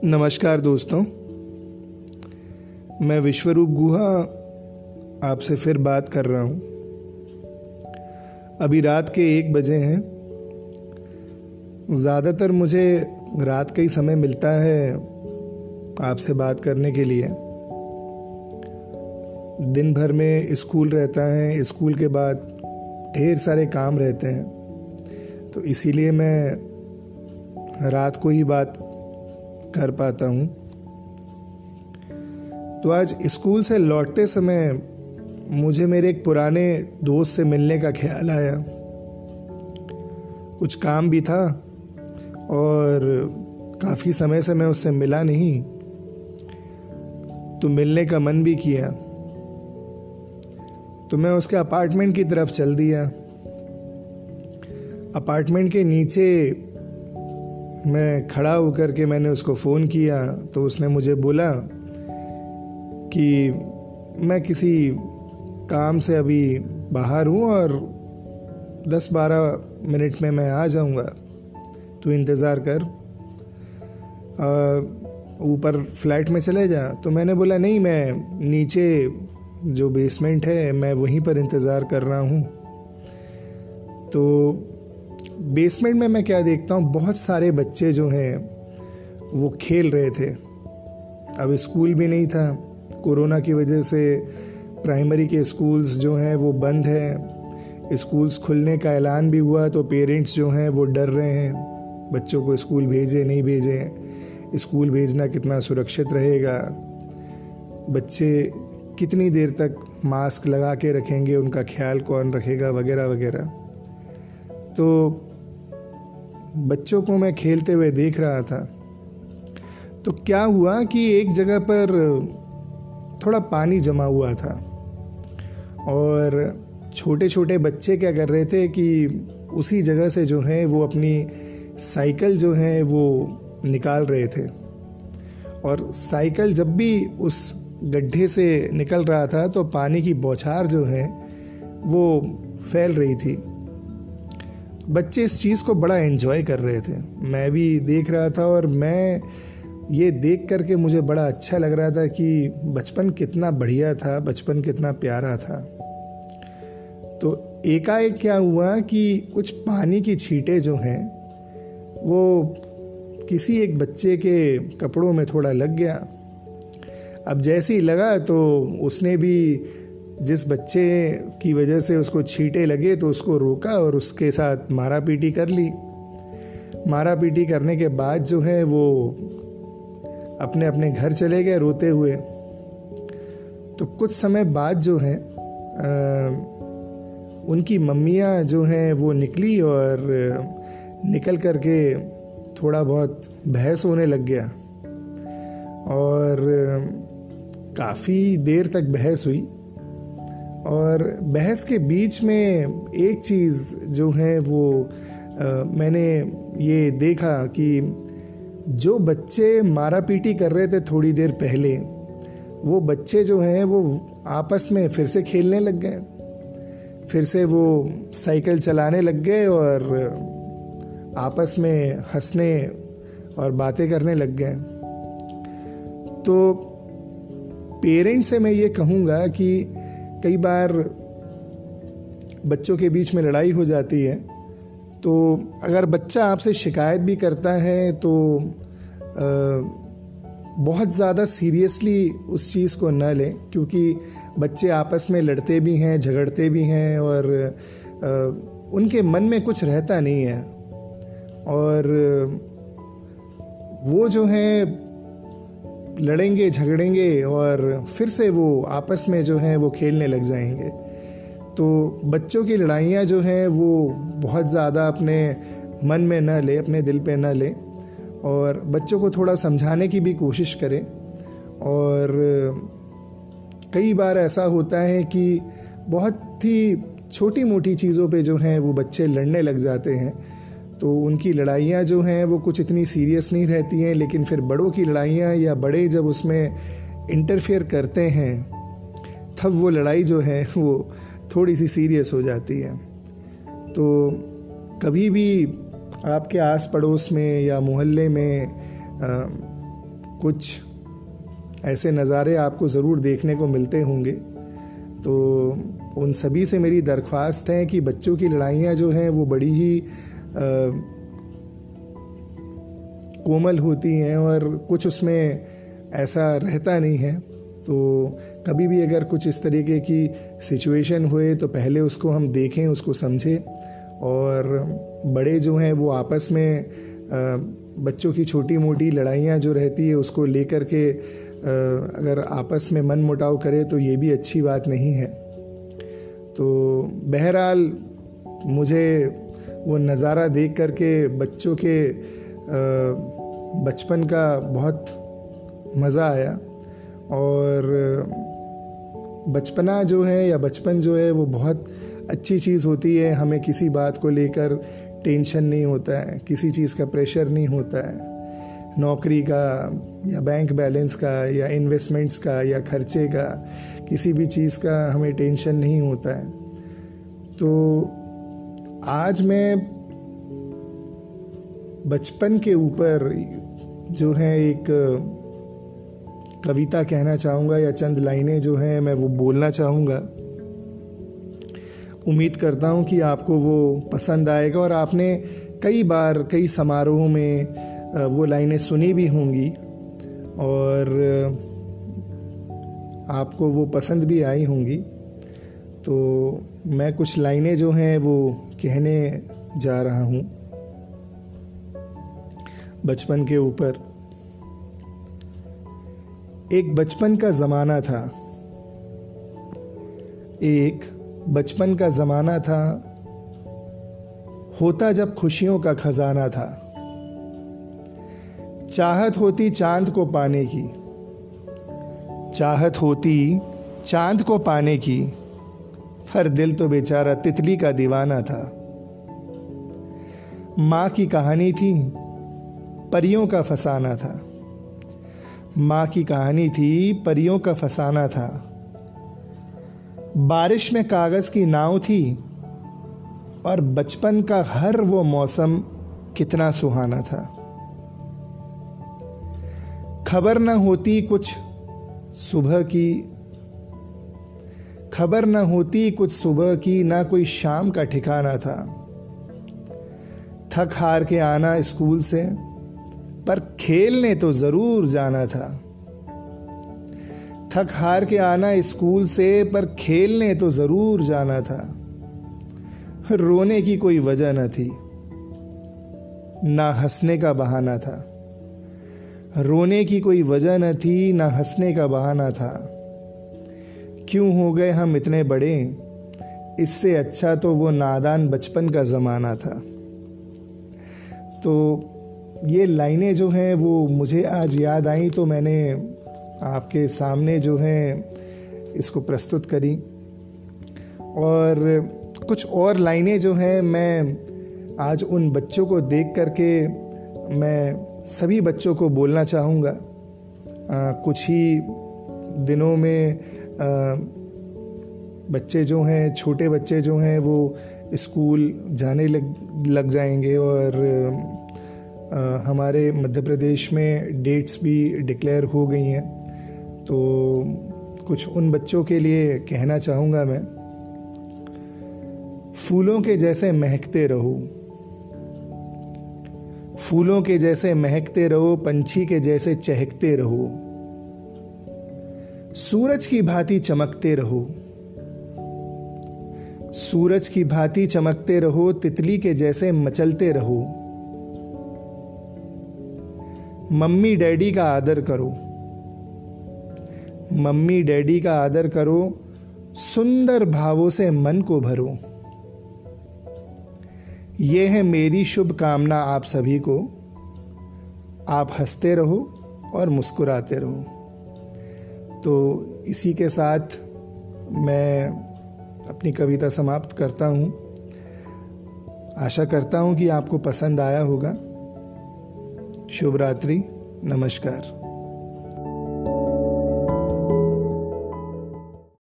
नमस्कार दोस्तों, मैं विश्वरूप गुहा आपसे फिर बात कर रहा हूँ। अभी रात के 1 बजे हैं। ज़्यादातर मुझे रात का ही समय मिलता है आपसे बात करने के लिए। दिन भर में स्कूल रहता है, स्कूल के बाद ढेर सारे काम रहते हैं, तो इसीलिए मैं रात को ही बात कर पाता हूँ। तो आज स्कूल से लौटते समय मुझे मेरे एक पुराने दोस्त से मिलने का ख्याल आया। कुछ काम भी था और काफ़ी समय से मैं उससे मिला नहीं, तो मिलने का मन भी किया। तो मैं उसके अपार्टमेंट की तरफ चल दिया। अपार्टमेंट के नीचे मैं खड़ा होकर के मैंने उसको फ़ोन किया, तो उसने मुझे बोला कि मैं किसी काम से अभी बाहर हूँ और 10-12 मिनट में मैं आ जाऊँगा, तू इंतज़ार कर, ऊपर फ्लैट में चले जा। तो मैंने बोला नहीं, मैं नीचे जो बेसमेंट है मैं वहीं पर इंतज़ार कर रहा हूँ। तो बेसमेंट में मैं क्या देखता हूँ, बहुत सारे बच्चे जो हैं वो खेल रहे थे। अब स्कूल भी नहीं था, कोरोना की वजह से प्राइमरी के स्कूल्स जो हैं वो बंद हैं। स्कूल्स खुलने का ऐलान भी हुआ तो पेरेंट्स जो हैं वो डर रहे हैं, बच्चों को स्कूल भेजें नहीं भेजें, स्कूल भेजना कितना सुरक्षित रहेगा, बच्चे कितनी देर तक मास्क लगा के रखेंगे, उनका ख्याल कौन रखेगा, वगैरह वगैरह। तो बच्चों को मैं खेलते हुए देख रहा था। तो क्या हुआ कि एक जगह पर थोड़ा पानी जमा हुआ था और छोटे छोटे बच्चे क्या कर रहे थे कि उसी जगह से जो है वो अपनी साइकिल जो है वो निकाल रहे थे। और साइकिल जब भी उस गड्ढे से निकल रहा था तो पानी की बौछार जो है वो फैल रही थी। बच्चे इस चीज़ को बड़ा एंजॉय कर रहे थे, मैं भी देख रहा था और मैं ये देख कर के मुझे बड़ा अच्छा लग रहा था कि बचपन कितना बढ़िया था, बचपन कितना प्यारा था। तो एकाएक क्या हुआ कि कुछ पानी की छींटे जो हैं वो किसी एक बच्चे के कपड़ों में थोड़ा लग गया। अब जैसे ही लगा तो उसने भी, जिस बच्चे की वजह से उसको छींटे लगे, तो उसको रोका और उसके साथ मारा पीटी कर ली। मारा पीटी करने के बाद जो है वो अपने अपने घर चले गए रोते हुए। तो कुछ समय बाद जो है उनकी मम्मियाँ जो हैं वो निकली और निकल कर के थोड़ा बहुत बहस होने लग गया और काफ़ी देर तक बहस हुई। और बहस के बीच में एक चीज़ जो है वो मैंने ये देखा कि जो बच्चे मारा पीटी कर रहे थे थोड़ी देर पहले, वो बच्चे जो हैं वो आपस में फिर से खेलने लग गए, फिर से वो साइकिल चलाने लग गए और आपस में हंसने और बातें करने लग गए। तो पेरेंट्स से मैं ये कहूँगा कि कई बार बच्चों के बीच में लड़ाई हो जाती है, तो अगर बच्चा आपसे शिकायत भी करता है तो बहुत ज़्यादा सीरियसली उस चीज़ को न लें, क्योंकि बच्चे आपस में लड़ते भी हैं, झगड़ते भी हैं और उनके मन में कुछ रहता नहीं है और वो जो है लड़ेंगे झगड़ेंगे और फिर से वो आपस में जो है वो खेलने लग जाएंगे। तो बच्चों की लड़ाइयाँ जो हैं वो बहुत ज़्यादा अपने मन में न ले, अपने दिल पे न ले और बच्चों को थोड़ा समझाने की भी कोशिश करें। और कई बार ऐसा होता है कि बहुत ही छोटी मोटी चीज़ों पे जो हैं वो बच्चे लड़ने लग जाते हैं, तो उनकी लड़ाइयाँ जो हैं वो कुछ इतनी सीरियस नहीं रहती हैं, लेकिन फिर बड़ों की लड़ाइयाँ या बड़े जब उसमें इंटरफेयर करते हैं तब वो लड़ाई जो है वो थोड़ी सी सीरियस हो जाती है। तो कभी भी आपके आस पड़ोस में या मोहल्ले में कुछ ऐसे नज़ारे आपको ज़रूर देखने को मिलते होंगे। तो उन सभी से मेरी दरख्वास्त है कि बच्चों की लड़ाइयाँ जो हैं वो बड़ी ही कोमल होती हैं और कुछ उसमें ऐसा रहता नहीं है। तो कभी भी अगर कुछ इस तरीके की सिचुएशन हुए तो पहले उसको हम देखें, उसको समझें, और बड़े जो हैं वो आपस में बच्चों की छोटी मोटी लड़ाइयाँ जो रहती है उसको लेकर के अगर आपस में मन मुटाव करे तो ये भी अच्छी बात नहीं है। तो बहरहाल मुझे वो नज़ारा देख कर के बच्चों के बचपन का बहुत मज़ा आया। और बचपना जो है या बचपन जो है वो बहुत अच्छी चीज़ होती है। हमें किसी बात को लेकर टेंशन नहीं होता है, किसी चीज़ का प्रेशर नहीं होता है, नौकरी का या बैंक बैलेंस का या इन्वेस्टमेंट्स का या खर्चे का, किसी भी चीज़ का हमें टेंशन नहीं होता है। तो आज मैं बचपन के ऊपर जो है एक कविता कहना चाहूँगा या चंद लाइनें जो हैं मैं वो बोलना चाहूँगा। उम्मीद करता हूँ कि आपको वो पसंद आएगा और आपने कई बार कई समारोह में वो लाइनें सुनी भी होंगी और आपको वो पसंद भी आई होंगी। तो मैं कुछ लाइनें जो हैं वो कहने जा रहा हूँ बचपन के ऊपर। एक बचपन का ज़माना था, एक बचपन का ज़माना था, होता जब खुशियों का खजाना था। चाहत होती चांद को पाने की, चाहत होती चांद को पाने की, पर दिल तो बेचारा तितली का दीवाना था। माँ की कहानी थी, परियों का फसाना था। माँ की कहानी थी, परियों का फसाना था। बारिश में कागज़ की नाव थी और बचपन का हर वो मौसम कितना सुहाना था। खबर न होती कुछ सुबह की, खबर न होती कुछ सुबह की, ना कोई शाम का ठिकाना था। थक हार के आना स्कूल से, पर खेलने तो ज़रूर जाना था। थक हार के आना स्कूल से, पर खेलने तो ज़रूर जाना था। रोने की कोई वजह न थी, ना हंसने का बहाना था। रोने की कोई वजह न थी, ना हंसने का बहाना था। क्यों हो गए हम इतने बड़े, इससे अच्छा तो वो नादान बचपन का ज़माना था। तो ये लाइनें जो हैं वो मुझे आज याद आई, तो मैंने आपके सामने जो है इसको प्रस्तुत करी। और कुछ और लाइनें जो हैं मैं आज उन बच्चों को देख करके मैं सभी बच्चों को बोलना चाहूँगा। कुछ ही दिनों में बच्चे जो हैं, छोटे बच्चे जो हैं वो स्कूल जाने लग जाएंगे और हमारे मध्य प्रदेश में डेट्स भी डिक्लेयर हो गई हैं। तो कुछ उन बच्चों के लिए कहना चाहूँगा मैं। फूलों के जैसे महकते रहो, फूलों के जैसे महकते रहो, पंछी के जैसे चहकते रहो। सूरज की भांति चमकते रहो, सूरज की भांति चमकते रहो, तितली के जैसे मचलते रहो। मम्मी डैडी का आदर करो, मम्मी डैडी का आदर करो, सुंदर भावों से मन को भरो। ये है मेरी शुभ कामना आप सभी को। आप हंसते रहो और मुस्कुराते रहो। तो इसी के साथ मैं अपनी कविता समाप्त करता हूँ। आशा करता हूँ कि आपको पसंद आया होगा। शुभ रात्रि, नमस्कार।